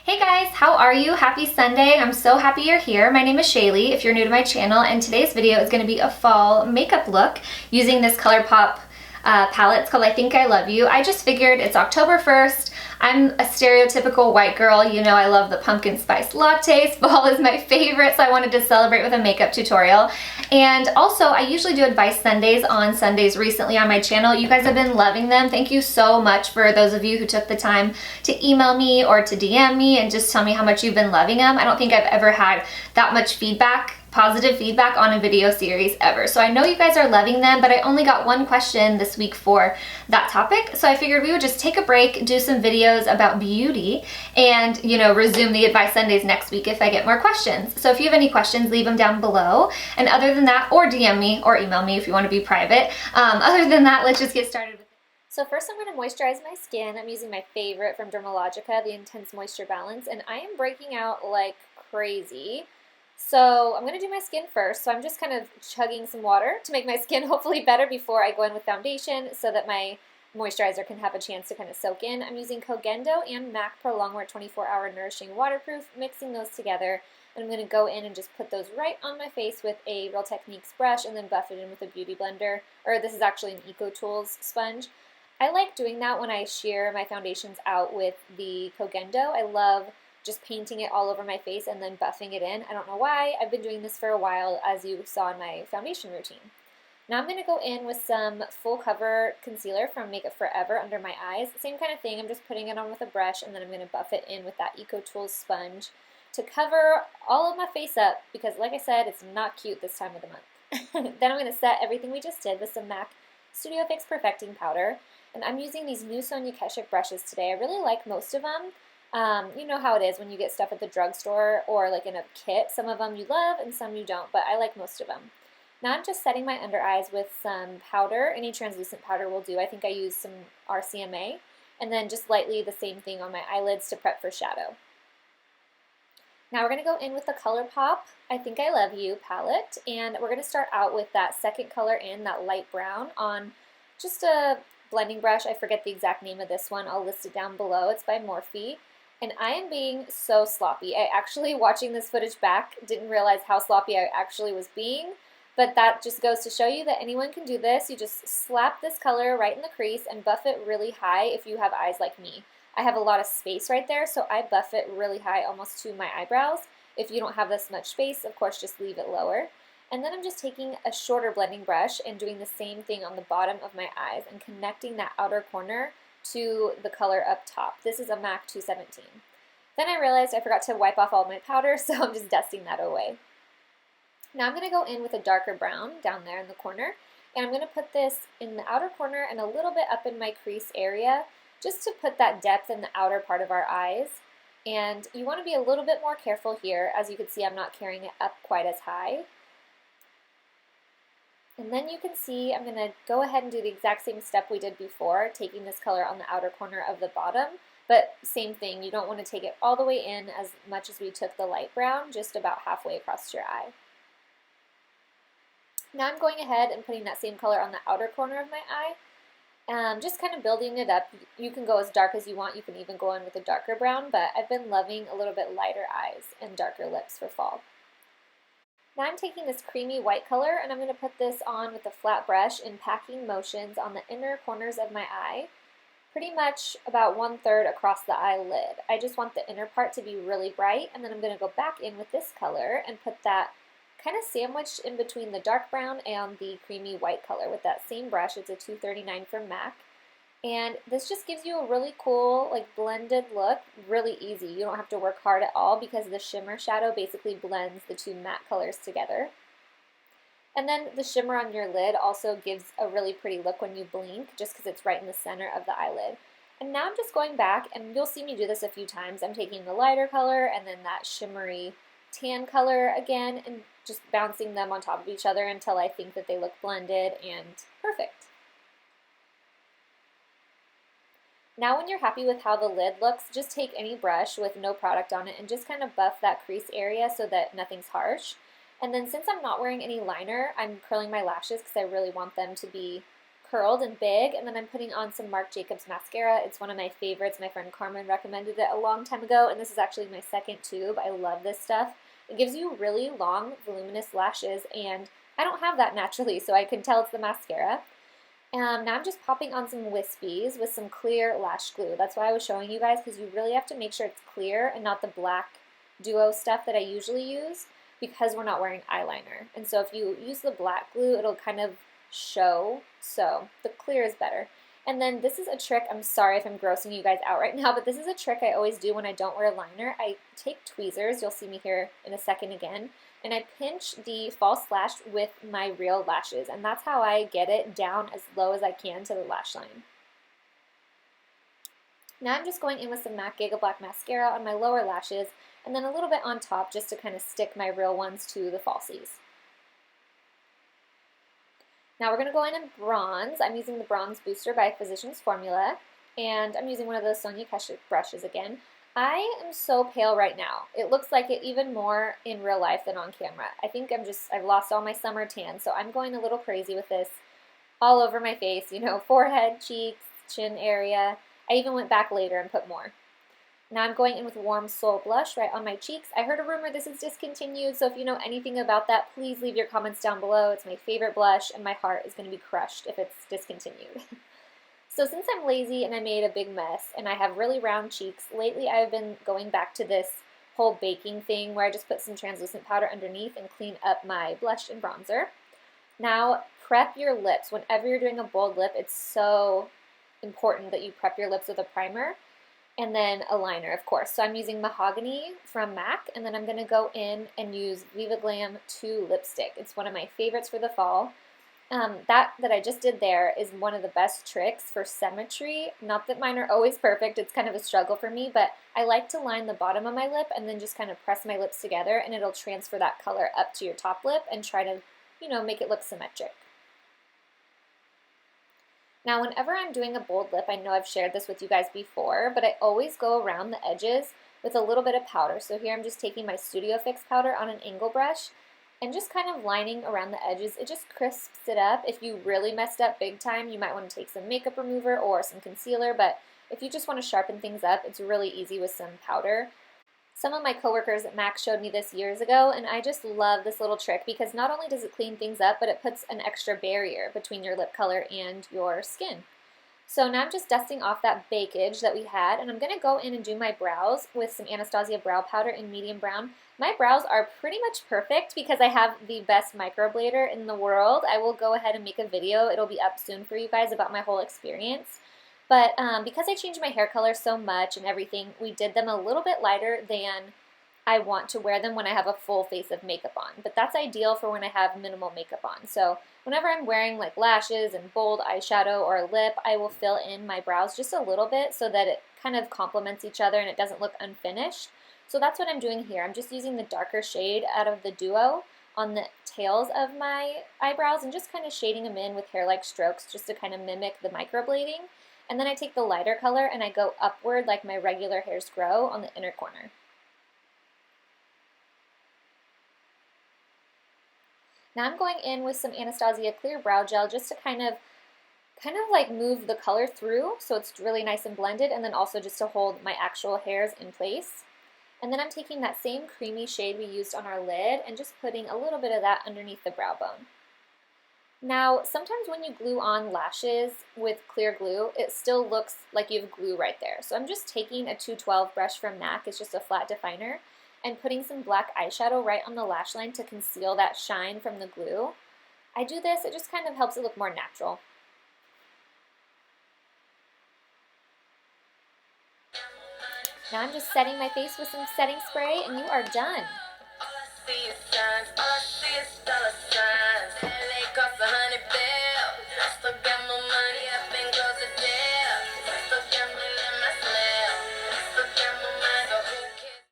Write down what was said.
Hey guys, how are you? Happy Sunday. I'm so happy you're here. My name is Shaylee if you're new to my channel, and today's video is going to be a fall makeup look using this ColourPop palette. It's called I Think I Love You. I just figured it's October 1st. I'm a stereotypical white girl. You know I love the pumpkin spice lattes. Fall is my favorite, so I wanted to celebrate with a makeup tutorial. And also, I usually do Advice Sundays on Sundays recently on my channel. You guys have been loving them. Thank you so much for those of you who took the time to email me or to DM me and just tell me how much you've been loving them. I don't think I've ever had that much feedback, positive feedback on a video series ever. So I know you guys are loving them, but I only got one question this week for that topic. So I figured we would just take a break, do some videos about beauty, and, you know, resume the Advice Sundays next week if I get more questions. So if you have any questions, leave them down below. And other than that, or DM me or email me if you want to be private. Other than that, let's just get started with it. So first I'm going to moisturize my skin. I'm using my favorite from Dermologica, the Intense Moisture Balance, and I am breaking out like crazy. So I'm going to do my skin first. So I'm just kind of chugging some water to make my skin hopefully better before I go in with foundation so that my moisturizer can have a chance to kind of soak in. I'm using Cogendo and MAC Pro Longwear 24-Hour Nourishing Waterproof, mixing those together. And I'm going to go in and just put those right on my face with a Real Techniques brush and then buff it in with a beauty blender. Or this is actually an Eco Tools sponge. I like doing that when I sheer my foundations out with the Cogendo. I love just painting it all over my face and then buffing it in. I don't know why. I've been doing this for a while, as you saw in my foundation routine. Now I'm going to go in with some full cover concealer from Makeup Forever under my eyes. Same kind of thing. I'm just putting it on with a brush and then I'm going to buff it in with that Eco Tools sponge to cover all of my face up because, like I said, it's not cute this time of the month. Then I'm going to set everything we just did with some MAC Studio Fix Perfecting Powder. And I'm using these new Sonia Kashuk brushes today. I really like most of them. You know how it is when you get stuff at the drugstore or like in a kit. Some of them you love and some you don't, but I like most of them. Now I'm just setting my under eyes with some powder. Any translucent powder will do. I think I used some RCMA. And then just lightly the same thing on my eyelids to prep for shadow. Now we're going to go in with the ColourPop I Think I Love You palette. And we're going to start out with that second color in, that light brown, on just a blending brush. I forget the exact name of this one. I'll list it down below. It's by Morphe. And I am being so sloppy. I actually, watching this footage back, didn't realize how sloppy I actually was being. But that just goes to show you that anyone can do this. You just slap this color right in the crease and buff it really high if you have eyes like me. I have a lot of space right there, so I buff it really high, almost to my eyebrows. If you don't have this much space, of course, just leave it lower. And then I'm just taking a shorter blending brush and doing the same thing on the bottom of my eyes and connecting that outer corner to the color up top. This is a MAC 217. Then I realized I forgot to wipe off all my powder, so I'm just dusting that away. Now I'm going to go in with a darker brown down there in the corner, and I'm going to put this in the outer corner and a little bit up in my crease area, just to put that depth in the outer part of our eyes. And you want to be a little bit more careful here. As you can see, I'm not carrying it up quite as high. And then you can see I'm going to go ahead and do the exact same step we did before, taking this color on the outer corner of the bottom. But same thing, you don't want to take it all the way in as much as we took the light brown, just about halfway across your eye. Now I'm going ahead and putting that same color on the outer corner of my eye. Just kind of building it up. You can go as dark as you want. You can even go in with a darker brown, but I've been loving a little bit lighter eyes and darker lips for fall. Now I'm taking this creamy white color and I'm going to put this on with a flat brush in packing motions on the inner corners of my eye, pretty much about 1/3 across the eyelid. I just want the inner part to be really bright, and then I'm going to go back in with this color and put that kind of sandwiched in between the dark brown and the creamy white color with that same brush. It's a 239 from MAC. And this just gives you a really cool, like, blended look, really easy. You don't have to work hard at all because the shimmer shadow basically blends the two matte colors together. And then the shimmer on your lid also gives a really pretty look when you blink, just because it's right in the center of the eyelid. And now I'm just going back, and you'll see me do this a few times. I'm taking the lighter color and then that shimmery tan color again and just bouncing them on top of each other until I think that they look blended and perfect. Now when you're happy with how the lid looks, just take any brush with no product on it and just kind of buff that crease area so that nothing's harsh. And then since I'm not wearing any liner, I'm curling my lashes because I really want them to be curled and big, and then I'm putting on some Marc Jacobs mascara. It's one of my favorites. My friend Carmen recommended it a long time ago, and this is actually my second tube. I love this stuff. It gives you really long, voluminous lashes, and I don't have that naturally, so I can tell it's the mascara. Now I'm just popping on some wispies with some clear lash glue. That's why I was showing you guys, because you really have to make sure it's clear and not the black duo stuff that I usually use, because we're not wearing eyeliner. And so if you use the black glue, it'll kind of show, so the clear is better. And then this is a trick, I'm sorry if I'm grossing you guys out right now, but this is a trick I always do when I don't wear a liner. I take tweezers, you'll see me here in a second again, and I pinch the false lash with my real lashes, and that's how I get it down as low as I can to the lash line. Now I'm just going in with some MAC Giga Black Mascara on my lower lashes, and then a little bit on top just to kind of stick my real ones to the falsies. Now we're going to go in and bronze. I'm using the Bronze Booster by Physicians Formula, and I'm using one of those Sonia Kashuk brushes again. I am so pale right now. It looks like it even more in real life than on camera. I think I've lost all my summer tan, so I'm going a little crazy with this all over my face, you know, forehead, cheeks, chin area. I even went back later and put more. Now I'm going in with Warm Soul Blush right on my cheeks. I heard a rumor this is discontinued, so if you know anything about that, please leave your comments down below. It's my favorite blush, and my heart is going to be crushed if it's discontinued. So since I'm lazy and I made a big mess, and I have really round cheeks, lately I've been going back to this whole baking thing where I just put some translucent powder underneath and clean up my blush and bronzer. Now prep your lips. Whenever you're doing a bold lip, it's so important that you prep your lips with a primer. And then a liner, of course. So I'm using Mahogany from MAC, and then I'm going to go in and use Viva Glam 2 lipstick. It's one of my favorites for the fall. That I just did there is one of the best tricks for symmetry. Not that mine are always perfect, it's kind of a struggle for me, but I like to line the bottom of my lip and then just kind of press my lips together, and it'll transfer that color up to your top lip and try to, you know, make it look symmetric. Now, whenever I'm doing a bold lip, I know I've shared this with you guys before, but I always go around the edges with a little bit of powder. So here I'm just taking my Studio Fix powder on an angle brush and just kind of lining around the edges. It just crisps it up. If you really messed up big time, you might want to take some makeup remover or some concealer, but if you just want to sharpen things up, it's really easy with some powder. Some of my coworkers at MAC showed me this years ago, and I just love this little trick because not only does it clean things up, but it puts an extra barrier between your lip color and your skin. So now I'm just dusting off that bakage that we had, and I'm going to go in and do my brows with some Anastasia brow powder in medium brown. My brows are pretty much perfect because I have the best microblader in the world. I will go ahead and make a video. It'll be up soon for you guys about my whole experience. But because I changed my hair color so much and everything, we did them a little bit lighter than I want to wear them when I have a full face of makeup on. But that's ideal for when I have minimal makeup on. So whenever I'm wearing like lashes and bold eyeshadow or a lip, I will fill in my brows just a little bit so that it kind of complements each other and it doesn't look unfinished. So that's what I'm doing here. I'm just using the darker shade out of the duo on the tails of my eyebrows and just kind of shading them in with hair-like strokes just to kind of mimic the microblading. And then I take the lighter color and I go upward like my regular hairs grow on the inner corner. Now I'm going in with some Anastasia Clear Brow Gel just to kind of like move the color through so it's really nice and blended, and then also just to hold my actual hairs in place. And then I'm taking that same creamy shade we used on our lid and just putting a little bit of that underneath the brow bone. Now, sometimes when you glue on lashes with clear glue, it still looks like you have glue right there. So I'm just taking a 212 brush from MAC, it's just a flat definer, and putting some black eyeshadow right on the lash line to conceal that shine from the glue. I do this, it just kind of helps it look more natural. Now I'm just setting my face with some setting spray and you are done.